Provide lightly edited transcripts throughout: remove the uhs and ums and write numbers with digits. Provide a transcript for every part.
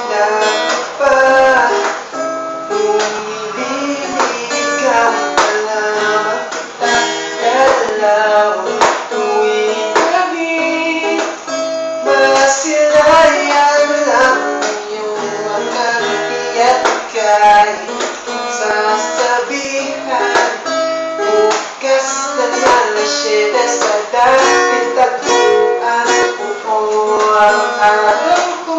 dapat umiibig ka pala makita dalaw tuwing gabi. Masilayan lang iyong mga ngiti at ika'y sasabihan bukas na nalasya sa dating tagpuan. Oo, ang alam ko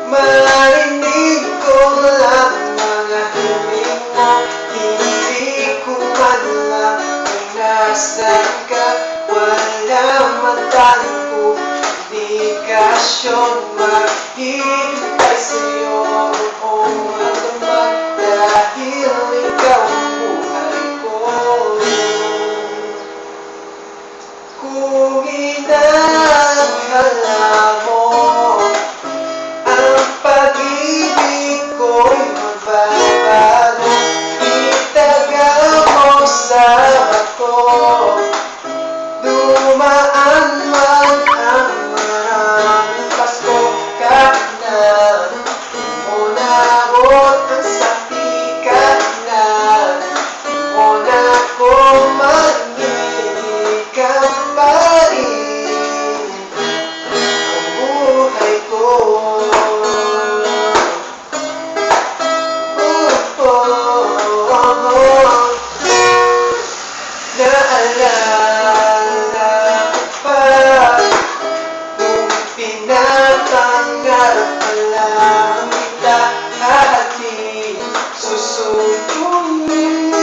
marinig ko lang mga hiling mo. Hindi ko man lang kung nasan ka. Wala man tayong indikasyon maghihintay sa'yo. Oo, magdamag dahil ikaw ang buhay ko. Kung inakala mo ang pag-ibig ko'y magbabago, itagal mo sa bato. Dumaan man ang maraming Pasko, kahit na umabot ang sakit na o na ko mag-ibig ka pa rin ang buhay ko. Naalala pa nung pinapangarap pa lang kita at di susukunin.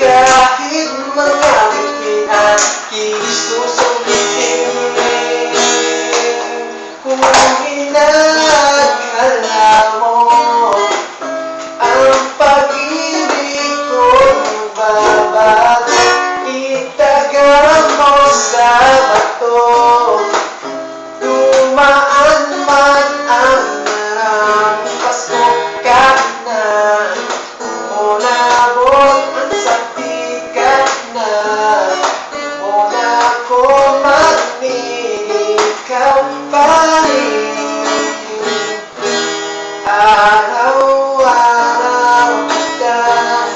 Kahit mga bitin at kisusulitin. Kung inakala mo ang pag-ibig ko'y magbabago, itagal mo sa bato. Dumaan man ang maraming Pasko, kahit na umabot ang sakit na o na ko mag-ibig ka pa rin. Araw-araw kitang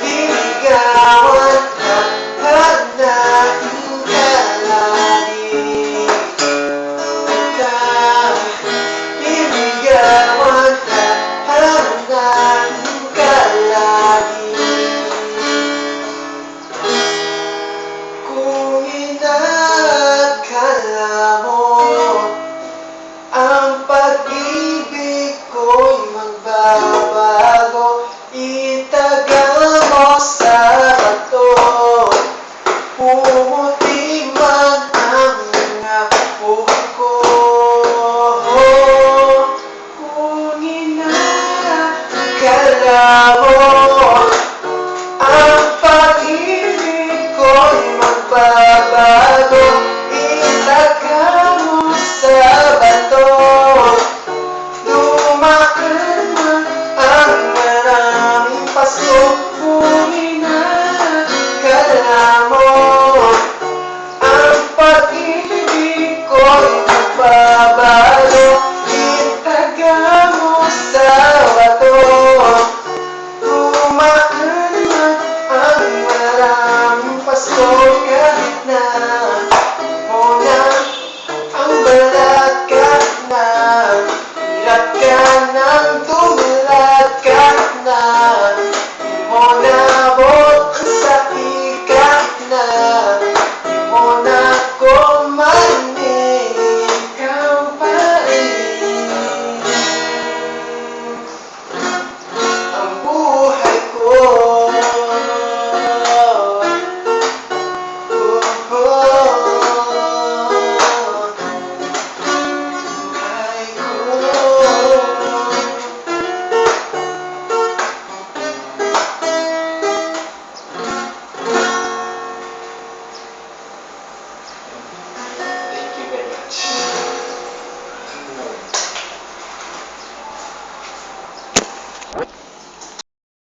liligawan at hanahin ka lagi. Kitang liligawan at hanahin ka lagi. Kung inakala mo ang pag-ibig ko'y magbabago, itagal mo sa bato. Pumuti man ang mga buhok ko. Kung inakala